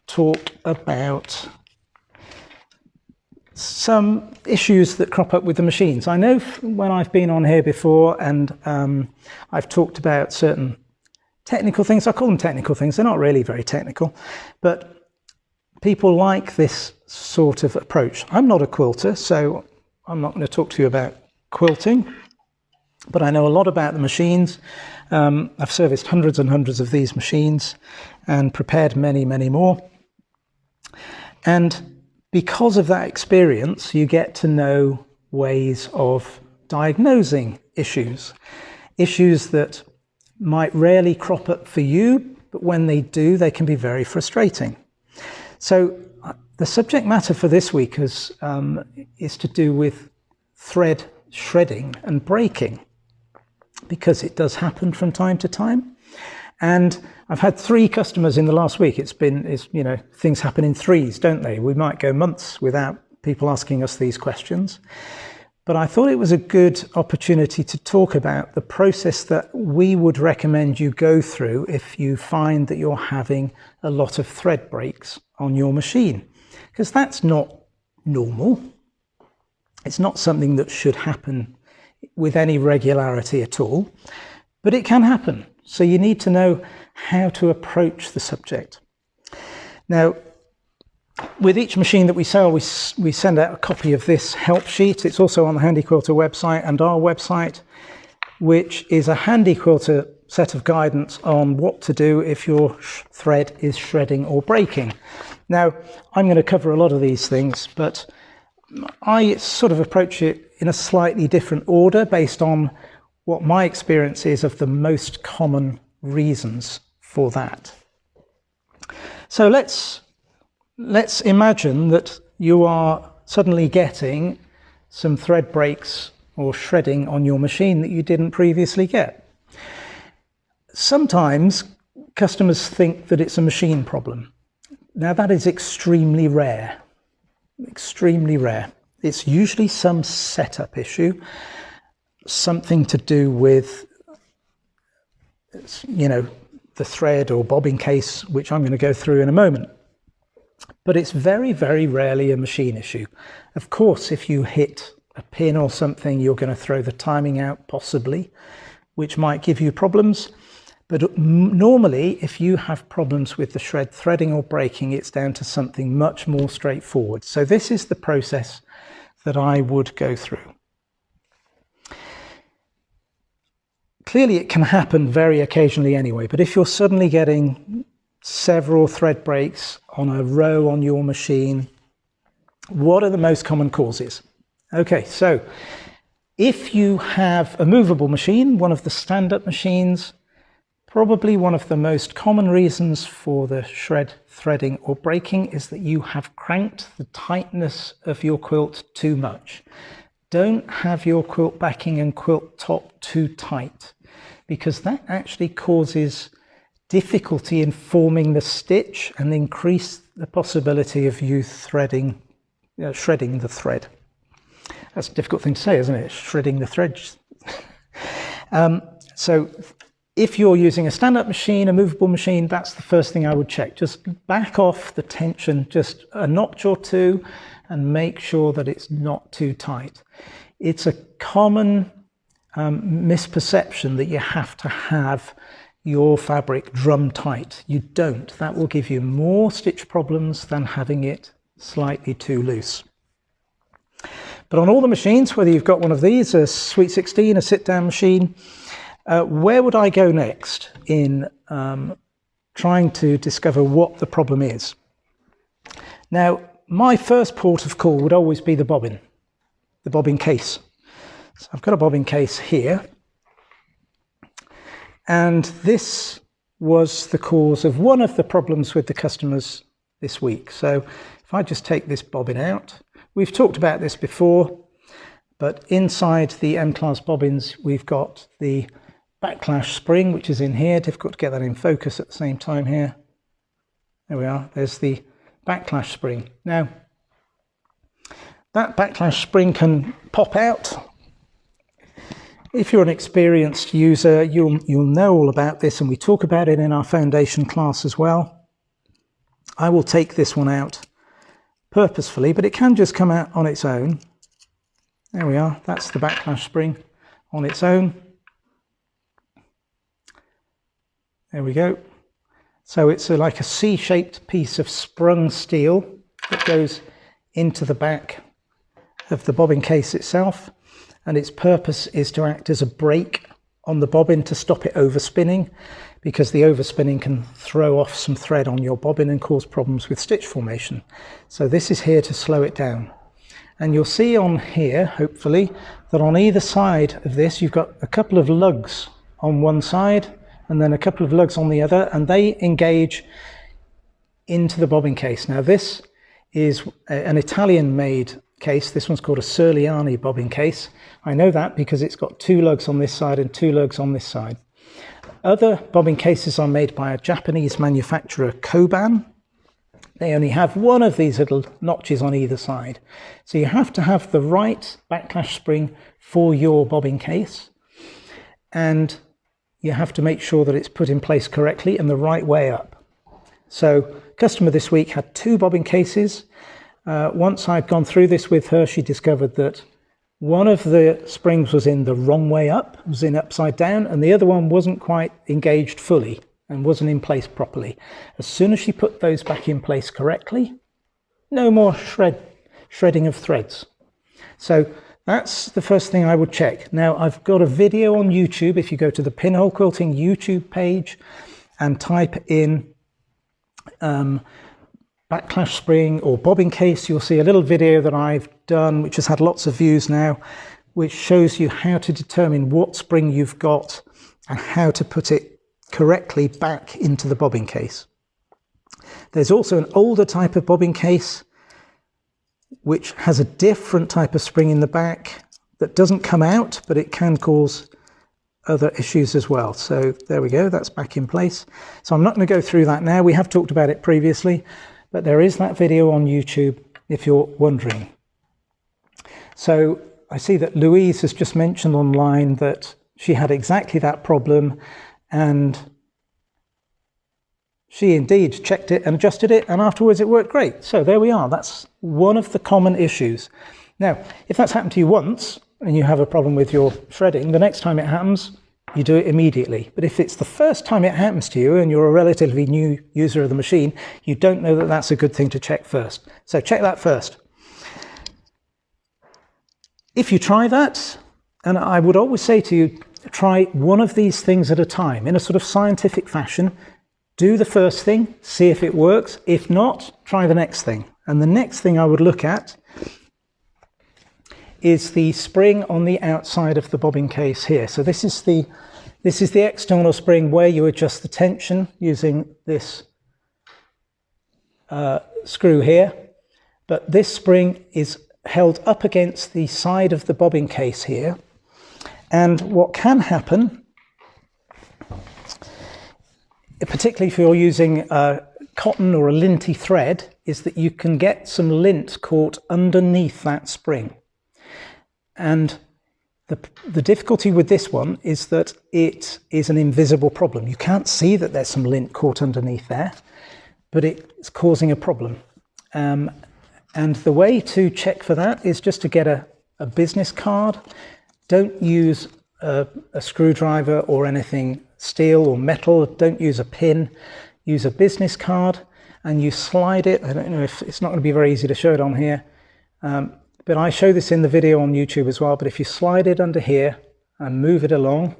S1: talk about some issues that crop up with the machines. I know when I've been on here before and I've talked about certain technical things. I call them technical things. They're not really very technical, but people like this sort of approach. I'm not a quilter, so I'm not going to talk to you about quilting, but I know a lot about the machines. I've serviced hundreds and hundreds of these machines and prepared many, many more. And because of that experience, you get to know ways of diagnosing issues that might rarely crop up for you, but when they do, they can be very frustrating. So the subject matter for this week is to do with thread shredding and breaking, because it does happen from time to time. And I've had 3 customers in the last week. It's things happen in threes, don't they? We might go months without people asking us these questions. But I thought it was a good opportunity to talk about the process that we would recommend you go through if you find that you're having a lot of thread breaks on your machine. Because that's not normal. It's not something that should happen with any regularity at all, but it can happen. So you need to know how to approach the subject. Now, with each machine that we sell, we send out a copy of this help sheet. It's also on the Handy Quilter website and our website, which is a Handy Quilter set of guidance on what to do if your thread is shredding or breaking. Now, I'm going to cover a lot of these things, but I sort of approach it in a slightly different order based on what my experience is of the most common reasons for that. So let's imagine that you are suddenly getting some thread breaks or shredding on your machine that you didn't previously get. Sometimes customers think that it's a machine problem. Now that is extremely rare. Extremely rare. It's usually some setup issue, something to do with, the thread or bobbin case, which I'm going to go through in a moment. But it's very, very rarely a machine issue. Of course, if you hit a pin or something, you're going to throw the timing out, possibly, which might give you problems. But normally, if you have problems with the shred threading or breaking, it's down to something much more straightforward. So this is the process that I would go through. Clearly, it can happen very occasionally anyway, but if you're suddenly getting several thread breaks on a row on your machine, what are the most common causes? Okay, so if you have a movable machine, one of the stand-up machines, probably one of the most common reasons for the shred, threading or breaking is that you have cranked the tightness of your quilt too much. Don't have your quilt backing and quilt top too tight, because that actually causes difficulty in forming the stitch and increase the possibility of you shredding the thread. That's a difficult thing to say, isn't it? Shredding the thread. So if you're using a stand-up machine, a movable machine, that's the first thing I would check. Just back off the tension just a notch or two and make sure that it's not too tight. It's a common misperception that you have to have your fabric drum tight. You don't. That will give you more stitch problems than having it slightly too loose. But on all the machines, whether you've got one of these, a Sweet 16, a sit-down machine, where would I go next in trying to discover what the problem is? Now, my first port of call would always be the bobbin case. So I've got a bobbin case here, and this was the cause of one of the problems with the customers this week. So if I just take this bobbin out, we've talked about this before, but inside the M-class bobbins, we've got the backlash spring, which is in here. Difficult to get that in focus at the same time here. There we are. There's the backlash spring. Now, that backlash spring can pop out. If you're an experienced user, you'll know all about this, and we talk about it in our foundation class as well. I will take this one out purposefully, but it can just come out on its own. There we are. That's the backlash spring on its own. There we go. So it's like a C-shaped piece of sprung steel that goes into the back of the bobbin case itself, and its purpose is to act as a brake on the bobbin to stop it overspinning, because the overspinning can throw off some thread on your bobbin and cause problems with stitch formation. So this is here to slow it down. And you'll see on here, hopefully, that on either side of this you've got a couple of lugs on one side and then a couple of lugs on the other, and they engage into the bobbin case. Now this is an Italian-made case. This one's called a Serliani bobbin case. I know that because it's got 2 lugs on this side and 2 lugs on this side. Other bobbin cases are made by a Japanese manufacturer, Koban. They only have one of these little notches on either side. So you have to have the right backlash spring for your bobbin case, and you have to make sure that it's put in place correctly and the right way up. So customer this week had 2 bobbin cases. Once I'd gone through this with her, she discovered that one of the springs was in the wrong way up, was in upside down, and the other one wasn't quite engaged fully and wasn't in place properly. As soon as she put those back in place correctly, no more shredding of threads. So that's the first thing I would check. Now, I've got a video on YouTube. If you go to the Pinhole Quilting YouTube page and type in backlash spring or bobbin case, you'll see a little video that I've done, which has had lots of views now, which shows you how to determine what spring you've got and how to put it correctly back into the bobbin case. There's also an older type of bobbin case which has a different type of spring in the back that doesn't come out, but it can cause other issues as well. So there we go, that's back in place. So I'm not going to go through that now. We have talked about it previously, but there is that video on YouTube if you're wondering. So I see that Louise has just mentioned online that she had exactly that problem, and she indeed checked it and adjusted it, and afterwards it worked great. So there we are. That's one of the common issues. Now, if that's happened to you once and you have a problem with your shredding, the next time it happens, you do it immediately. But if it's the first time it happens to you and you're a relatively new user of the machine, you don't know that that's a good thing to check first. So check that first. If you try that, and I would always say to you, try one of these things at a time in a sort of scientific fashion. Do the first thing, see if it works. If not, try the next thing. And the next thing I would look at is the spring on the outside of the bobbin case here. So this is the external spring where you adjust the tension using this screw here. But this spring is held up against the side of the bobbin case here. And what can happen, particularly if you're using cotton or a linty thread, is that you can get some lint caught underneath that spring. And the difficulty with this one is that it is an invisible problem. You can't see that there's some lint caught underneath there, but it's causing a problem. And the way to check for that is just to get a business card. Don't use a screwdriver or anything steel or metal. Don't use a pin. Use a business card and you slide it. I don't know if it's not going to be very easy to show it on here, but I show this in the video on YouTube as well. But if you slide it under here and move it along,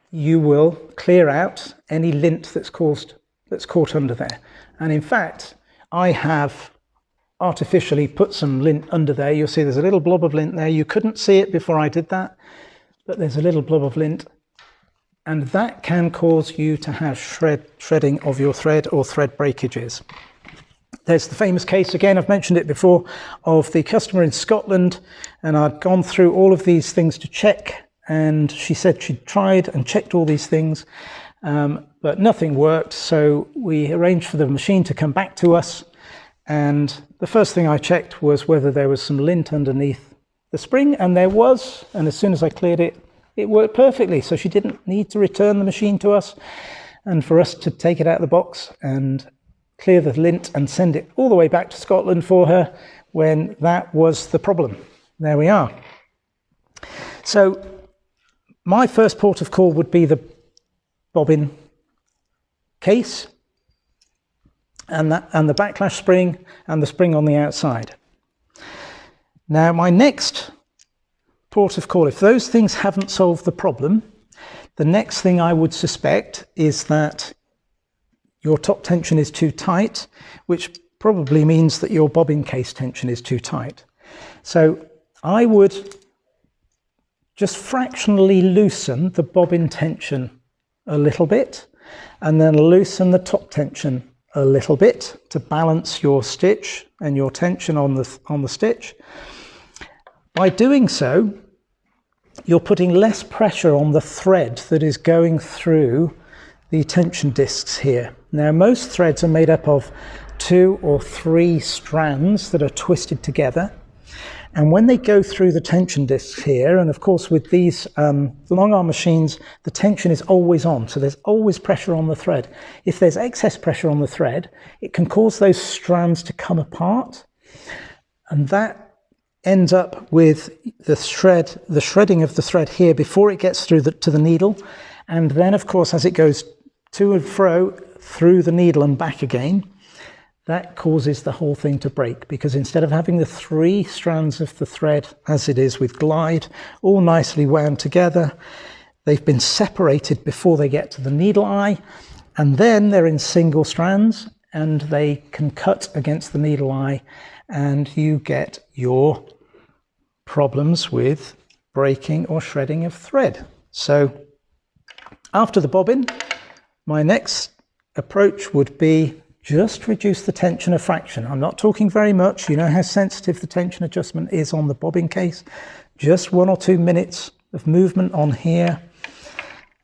S1: you will clear out any lint that's caught under there. And in fact, I have artificially put some lint under there. You'll see there's a little blob of lint there. You couldn't see it before I did that, but there's a little blob of lint, and that can cause you to have shredding of your thread or thread breakages. There's the famous case, again, I've mentioned it before, of the customer in Scotland, and I'd gone through all of these things to check, and she said she'd tried and checked all these things, but nothing worked. So we arranged for the machine to come back to us, and the first thing I checked was whether there was some lint underneath the spring, and there was, and as soon as I cleared it, it worked perfectly. So she didn't need to return the machine to us, and for us to take it out of the box and clear the lint and send it all the way back to Scotland for her when that was the problem. There we are. So my first port of call would be the bobbin case and the backlash spring and the spring on the outside. Now my next port of call, if those things haven't solved the problem, the next thing I would suspect is that your top tension is too tight, which probably means that your bobbin case tension is too tight. So I would just fractionally loosen the bobbin tension a little bit, and then loosen the top tension a little bit to balance your stitch and your tension on the stitch. By doing so, you're putting less pressure on the thread that is going through the tension discs here. Now, most threads are made up of 2 or 3 strands that are twisted together, and when they go through the tension discs here, and of course with these long arm machines, the tension is always on, so there's always pressure on the thread. If there's excess pressure on the thread, it can cause those strands to come apart, and that ends up with the shredding of the thread here before it gets through to the needle, and then of course as it goes to and fro through the needle and back again, that causes the whole thing to break, because instead of having the 3 strands of the thread as it is with glide all nicely wound together, they've been separated before they get to the needle eye, and then they're in single strands and they can cut against the needle eye, and you get your problems with breaking or shredding of thread. So after the bobbin, my next approach would be just reduce the tension a fraction. I'm not talking very much. You know how sensitive the tension adjustment is on the bobbin case. Just 1 or 2 minutes of movement on here,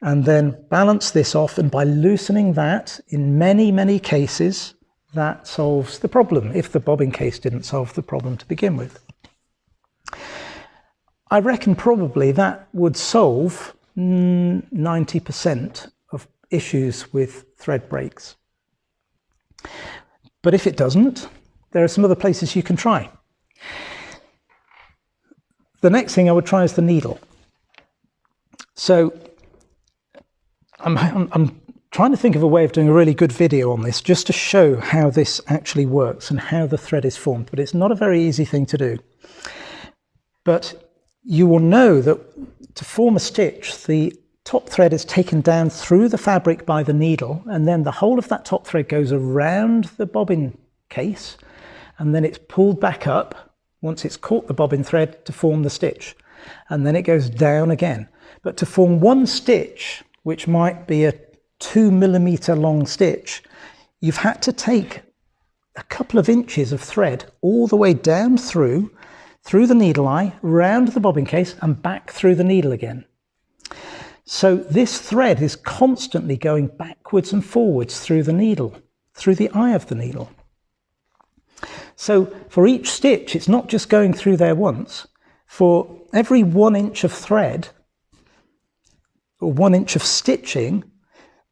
S1: and then balance this off. And by loosening that, in many, many cases, that solves the problem, if the bobbin case didn't solve the problem to begin with. I reckon probably that would solve 90% of issues with thread breaks. But if it doesn't, there are some other places you can try. The next thing I would try is the needle. So I'm trying to think of a way of doing a really good video on this, just to show how this actually works and how the thread is formed, but it's not a very easy thing to do. But you will know that to form a stitch, the top thread is taken down through the fabric by the needle, and then the whole of that top thread goes around the bobbin case, and then it's pulled back up once it's caught the bobbin thread to form the stitch, and then it goes down again. But to form one stitch, which might be a 2 millimeter long stitch, you've had to take a couple of inches of thread all the way down through the needle eye, round the bobbin case, and back through the needle again. So this thread is constantly going backwards and forwards through the needle, through the eye of the needle. So for each stitch, it's not just going through there once. For every 1 inch of thread, or 1 inch of stitching,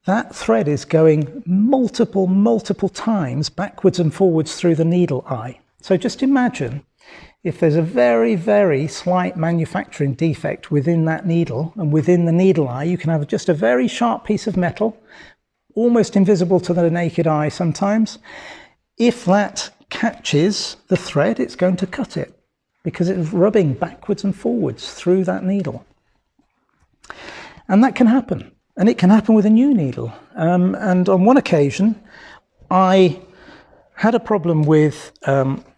S1: that thread is going multiple times backwards and forwards through the needle eye. So just imagine if there's a very, very slight manufacturing defect within that needle, and within the needle eye you can have just a very sharp piece of metal, almost invisible to the naked eye sometimes. If that catches the thread, it's going to cut it, because it's rubbing backwards and forwards through that needle. And that can happen, and it can happen with a new needle. And on one occasion I had a problem with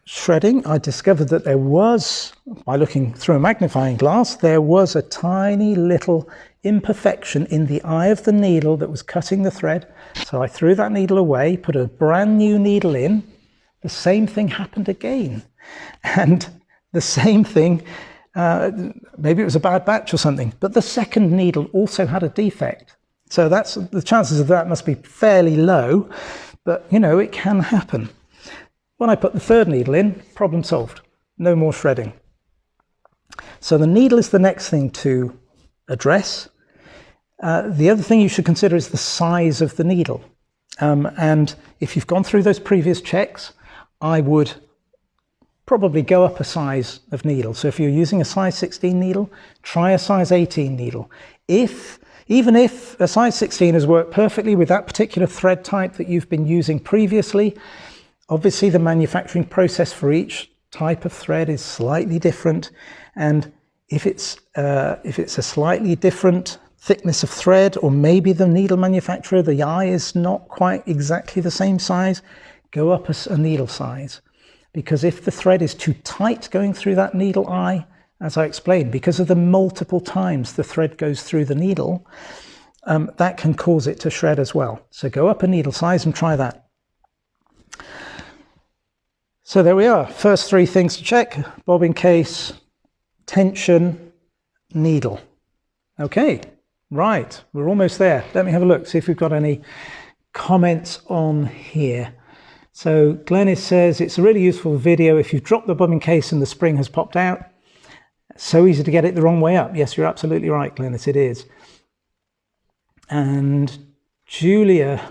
S1: shredding, I discovered that there was, by looking through a magnifying glass, there was a tiny little imperfection in the eye of the needle that was cutting the thread. So I threw that needle away, put a brand new needle in. The same thing happened again. And the same thing, maybe it was a bad batch or something, but the second needle also had a defect. So that's, the chances of that must be fairly low, but you know, it can happen. When I put the third needle in, problem solved. No more shredding. So the needle is the next thing to address. The other thing you should consider is the size of the needle. And if you've gone through those previous checks, I would probably go up a size of needle. So if you're using a size 16 needle, try a size 18 needle. Even if a size 16 has worked perfectly with that particular thread type that you've been using previously, obviously the manufacturing process for each type of thread is slightly different. And if it's a slightly different thickness of thread, or maybe the needle manufacturer, the eye is not quite exactly the same size, go up a needle size. Because if the thread is too tight going through that needle eye, as I explained, because of the multiple times the thread goes through the needle, that can cause it to shred as well. So go up a needle size and try that. So there we are. First three things to check: bobbin case, tension, needle. Okay, right, we're almost there. Let me have a look, see if we've got any comments on here. So Glennis says, it's a really useful video if you've dropped the bobbin case and the spring has popped out. So easy to get it the wrong way up. Yes, you're absolutely right, Glennis, it is. And Julia,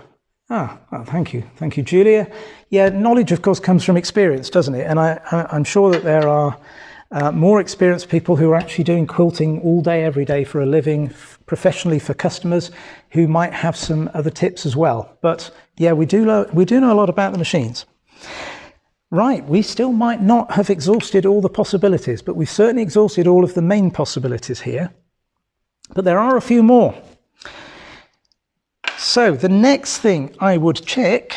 S1: thank you, Julia. Yeah, knowledge, of course, comes from experience, doesn't it? And I'm sure that there are more experienced people who are actually doing quilting all day, every day for a living, professionally for customers, who might have some other tips as well. But yeah, we do know a lot about the machines. Right, we still might not have exhausted all the possibilities, but we've certainly exhausted all of the main possibilities here. But there are a few more. So the next thing I would check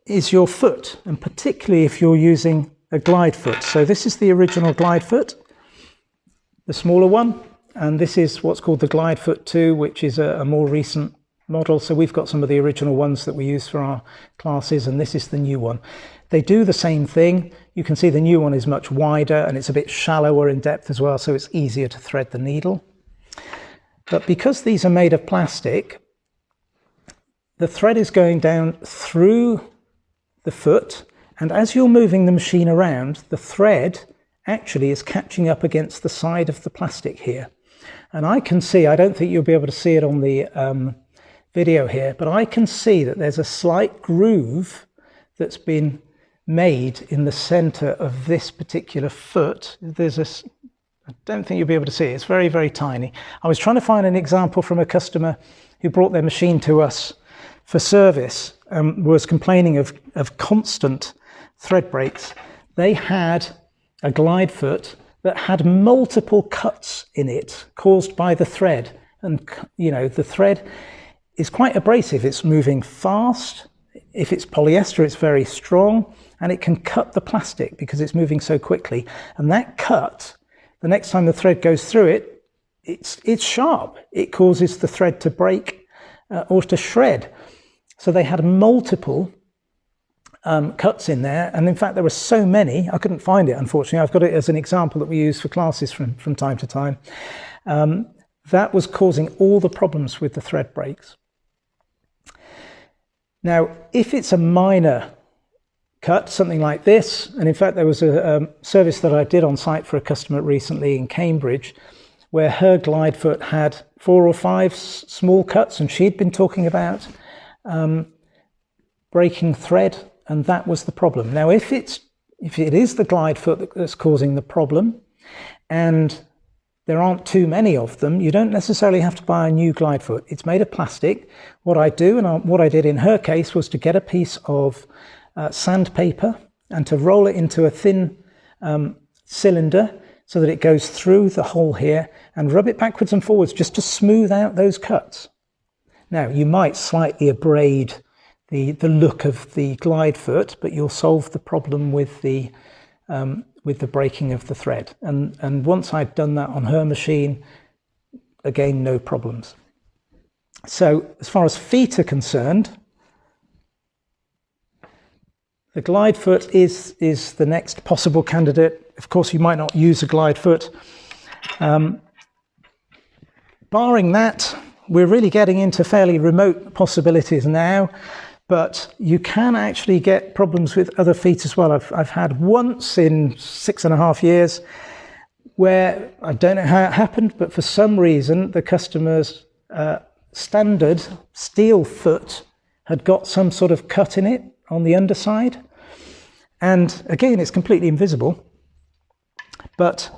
S1: is your foot, and particularly if you're using a glide foot. So this is the original glide foot, the smaller one, and this is what's called the glide foot 2, which is a more recent model. So we've got some of the original ones that we use for our classes, and this is the new one. They do the same thing. You can see the new one is much wider and it's a bit shallower in depth as well, so it's easier to thread the needle. But because these are made of plastic, the thread is going down through the foot, and as you're moving the machine around, the thread actually is catching up against the side of the plastic here. And I can see, I don't think you'll be able to see it on the video here, but I can see that there's a slight groove that's been made in the center of this particular foot. I don't think you'll be able to see it. It's very, very tiny. I was trying to find an example from a customer who brought their machine to us for service, was complaining of constant thread breaks. They had a glide foot that had multiple cuts in it caused by the thread. And, you know, the thread is quite abrasive. It's moving fast. If it's polyester, it's very strong, and it can cut the plastic because it's moving so quickly. And that cut, the next time the thread goes through it, it's sharp. It causes the thread to break or to shred. So they had multiple cuts in there, and in fact there were so many, I couldn't find it unfortunately. I've got it as an example that we use for classes from time to time. That was causing all the problems with the thread breaks. Now, if it's a minor cut, something like this, and in fact there was a service that I did on site for a customer recently in Cambridge, where her glide foot had 4 or 5 small cuts, and she'd been talking about breaking thread, and that was the problem. Now, if it is the glide foot that's causing the problem, and there aren't too many of them, you don't necessarily have to buy a new glide foot. It's made of plastic. What I do, and what I did in her case, was to get a piece of sandpaper and to roll it into a thin cylinder so that it goes through the hole here, and rub it backwards and forwards just to smooth out those cuts. Now, you might slightly abrade look of the glide foot, but you'll solve the problem with the breaking of the thread. And once I'd done that on her machine, again, no problems. So as far as feet are concerned, the glide foot is the next possible candidate. Of course, you might not use a glide foot. Barring that, we're really getting into fairly remote possibilities now, but you can actually get problems with other feet as well. I've had once in 6.5 years where, I don't know how it happened, but for some reason the customer's standard steel foot had got some sort of cut in it on the underside. And again, it's completely invisible, but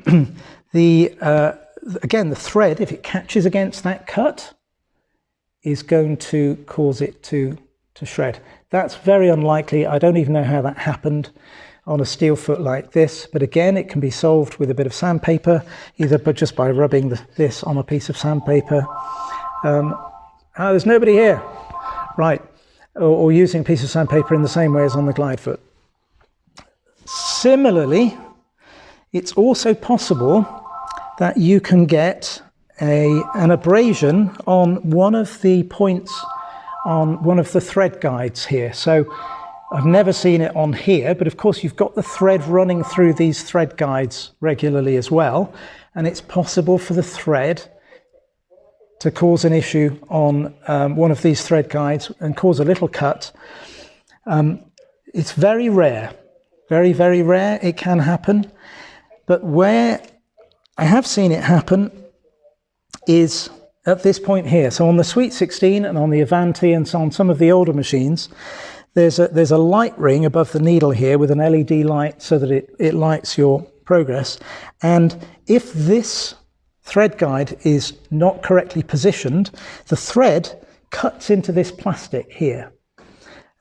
S1: again, the thread, if it catches against that cut, is going to cause it to shred. That's very unlikely. I don't even know how that happened on a steel foot like this, but again, it can be solved with a bit of sandpaper, either just by rubbing this on a piece of sandpaper. There's nobody here. Right. Or using a piece of sandpaper in the same way as on the glide foot. Similarly, it's also possible that you can get an abrasion on one of the points on one of the thread guides here. So I've never seen it on here, but of course you've got the thread running through these thread guides regularly as well, and it's possible for the thread to cause an issue on one of these thread guides and cause a little cut. It's very rare, very, very rare. It can happen, but where I have seen it happen is at this point here. So on the Sweet 16 and on the Avanti and so on some of the older machines, there's a light ring above the needle here with an LED light so that it lights your progress. And if this thread guide is not correctly positioned, the thread cuts into this plastic here.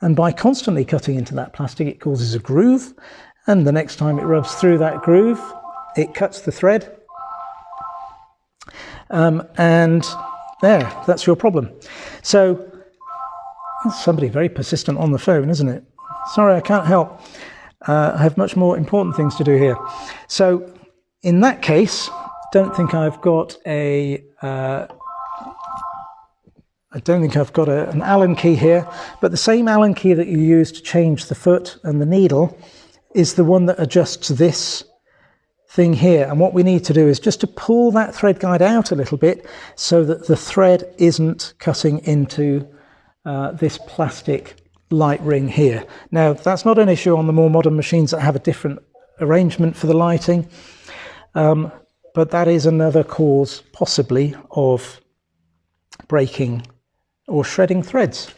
S1: And by constantly cutting into that plastic, it causes a groove. And the next time it rubs through that groove, it cuts the thread. And there, that's your problem. So, somebody very persistent on the phone, isn't it? Sorry, I can't help. I have much more important things to do here. So, in that case, I don't think I've got an Allen key here, but the same Allen key that you use to change the foot and the needle is the one that adjusts this thing here. And what we need to do is just to pull that thread guide out a little bit so that the thread isn't cutting into this plastic light ring here. Now, that's not an issue on the more modern machines that have a different arrangement for the lighting, but that is another cause, possibly, of breaking or shredding threads.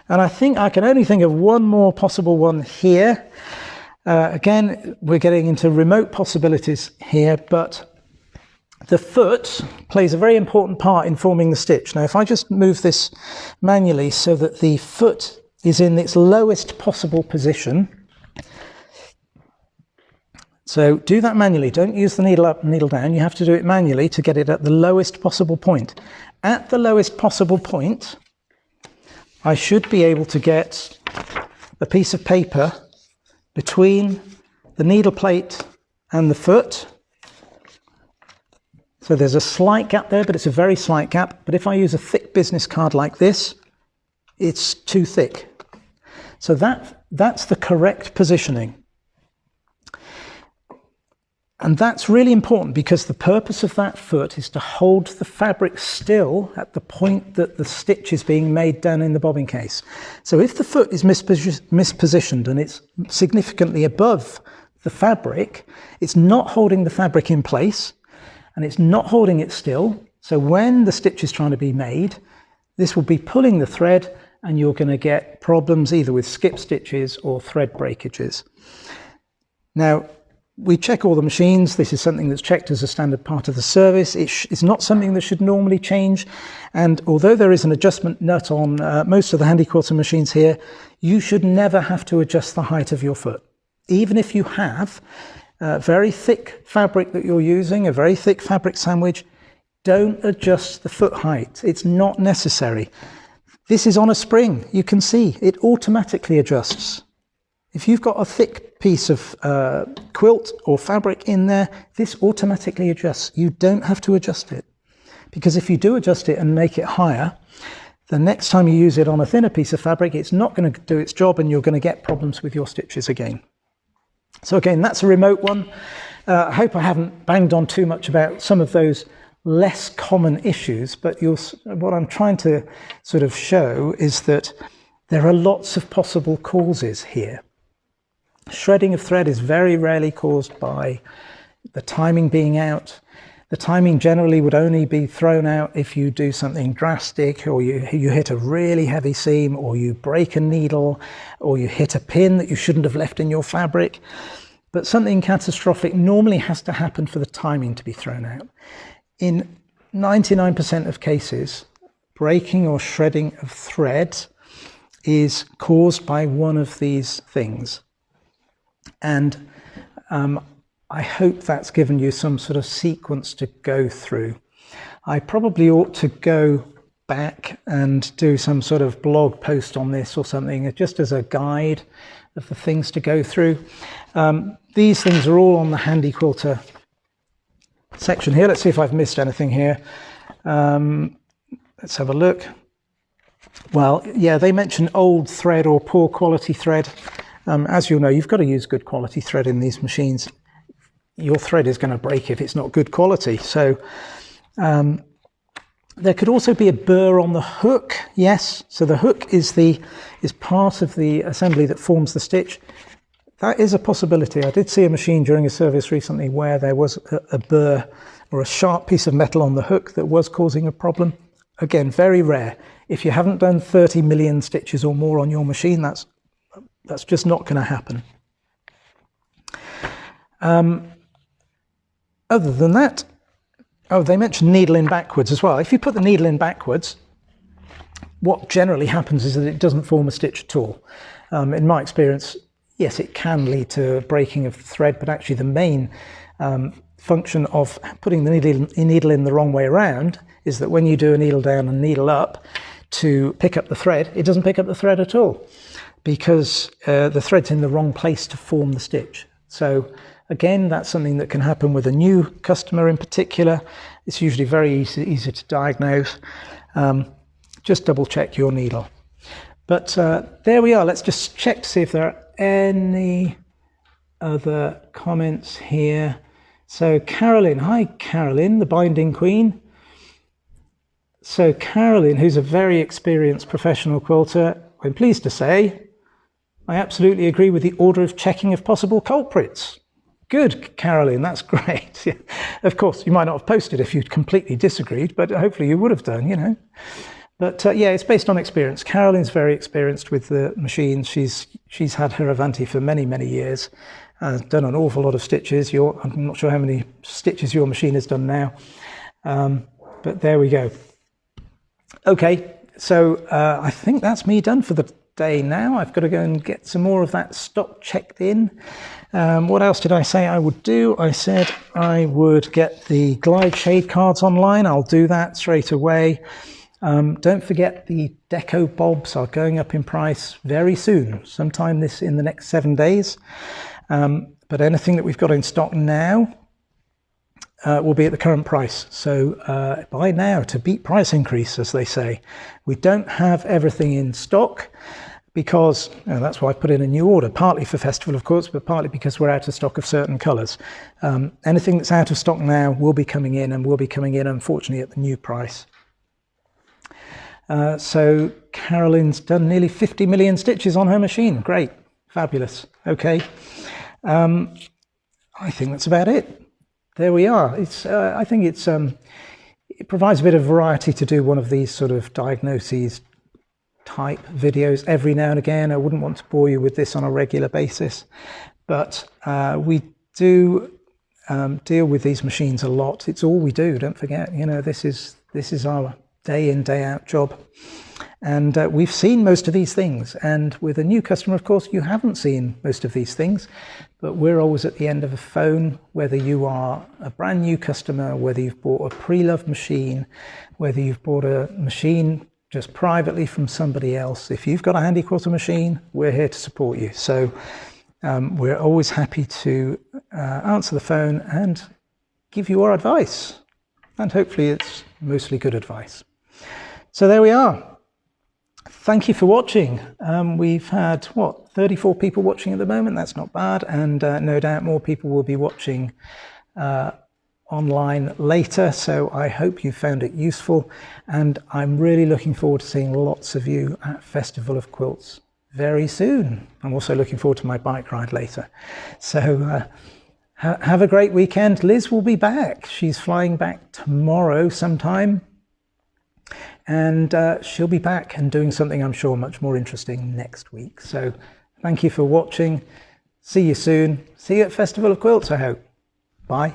S1: And I think I can only think of one more possible one here. Again, we're getting into remote possibilities here, but the foot plays a very important part in forming the stitch. Now, if I just move this manually so that the foot is in its lowest possible position, so do that manually. Don't use the needle up and needle down. You have to do it manually to get it at the lowest possible point. At the lowest possible point, I should be able to get a piece of paper between the needle plate and the foot. So there's a slight gap there, but it's a very slight gap. But if I use a thick business card like this, it's too thick. So that's the correct positioning. And that's really important because the purpose of that foot is to hold the fabric still at the point that the stitch is being made down in the bobbin case. So if the foot is mispositioned and it's significantly above the fabric, it's not holding the fabric in place and it's not holding it still. So when the stitch is trying to be made, this will be pulling the thread and you're going to get problems either with skip stitches or thread breakages. Now, we check all the machines. This is something that's checked as a standard part of the service. It's not something that should normally change. And although there is an adjustment nut on most of the Handy Quilter machines here, you should never have to adjust the height of your foot. Even if you have very thick fabric that you're using, a very thick fabric sandwich, don't adjust the foot height. It's not necessary. This is on a spring. You can see it automatically adjusts. If you've got a thick piece of quilt or fabric in there, this automatically adjusts. You don't have to adjust it, because if you do adjust it and make it higher, the next time you use it on a thinner piece of fabric, it's not going to do its job and you're going to get problems with your stitches again. So again, that's a remote one. I hope I haven't banged on too much about some of those less common issues, but what I'm trying to sort of show is that there are lots of possible causes here. Shredding of thread is very rarely caused by the timing being out. The timing generally would only be thrown out if you do something drastic, or you hit a really heavy seam, or you break a needle, or you hit a pin that you shouldn't have left in your fabric. But something catastrophic normally has to happen for the timing to be thrown out. In 99% of cases, breaking or shredding of thread is caused by one of these things. And I hope that's given you some sort of sequence to go through. I probably ought to go back and do some sort of blog post on this or something, just as a guide of the things to go through. These things are all on the Handy Quilter section here. Let's see if I've missed anything here. Let's have a look. Well, yeah, they mention old thread or poor quality thread. As you'll know, you've got to use good quality thread in these machines. Your thread is going to break if it's not good quality. So there could also be a burr on the hook. Yes, so the hook is part of the assembly that forms the stitch. That is a possibility. I did see a machine during a service recently where there was a burr or a sharp piece of metal on the hook that was causing a problem. Again, very rare. If you haven't done 30 million stitches or more on your machine, that's just not going to happen. Other than that, oh, they mentioned needle in backwards as well. If you put the needle in backwards, what generally happens is that it doesn't form a stitch at all. In my experience, yes, it can lead to breaking of the thread, but actually the main function of putting the needle in the wrong way around is that when you do a needle down and needle up to pick up the thread, it doesn't pick up the thread at all, because the thread's in the wrong place to form the stitch. So again, that's something that can happen with a new customer in particular. It's usually very easy to diagnose. Just double check your needle. But there we are. Let's just check to see if there are any other comments here. So Carolyn, hi Carolyn, the binding queen. So Carolyn, who's a very experienced professional quilter, I'm pleased to say, I absolutely agree with the order of checking of possible culprits. Good, Carolyn, that's great. Yeah. Of course, you might not have posted if you'd completely disagreed, but hopefully you would have done, you know. But yeah, it's based on experience. Carolyn's very experienced with the machine. She's had her Avanti for many, many years. Done an awful lot of stitches. I'm not sure how many stitches your machine has done now. But there we go. Okay, so I think that's me done for the day now. I've got to go and get some more of that stock checked in. What else did I say I would do? I said I would get the Glide Shade cards online. I'll do that straight away. Don't forget the DecoBobs are going up in price very soon, sometime in the next 7 days. But anything that we've got in stock now will be at the current price. So buy now to beat price increase, as they say. We don't have everything in stock because that's why I put in a new order, partly for festival, of course, but partly because we're out of stock of certain colours. Anything that's out of stock now will be coming in, and will be coming in, unfortunately, at the new price. So Carolyn's done nearly 50 million stitches on her machine. Great, fabulous. Okay, I think that's about it. There we are. I think it provides a bit of variety to do one of these sort of diagnoses type videos every now and again. I wouldn't want to bore you with this on a regular basis, but we do deal with these machines a lot. It's all we do. Don't forget. You know, this is our day in, day out job. And we've seen most of these things. And with a new customer, of course, you haven't seen most of these things, but we're always at the end of a phone, whether you are a brand new customer, whether you've bought a pre-loved machine, whether you've bought a machine just privately from somebody else. If you've got a handy quilter machine, we're here to support you. So we're always happy to answer the phone and give you our advice. And hopefully it's mostly good advice. So there we are. Thank you for watching. We've had, 34 people watching at the moment. That's not bad. And no doubt more people will be watching online later. So I hope you found it useful. And I'm really looking forward to seeing lots of you at Festival of Quilts very soon. I'm also looking forward to my bike ride later. So have a great weekend. Liz will be back. She's flying back tomorrow sometime. And she'll be back and doing something I'm sure much more interesting next week. So thank you for watching. See you soon. See you at Festival of Quilts, I hope. Bye.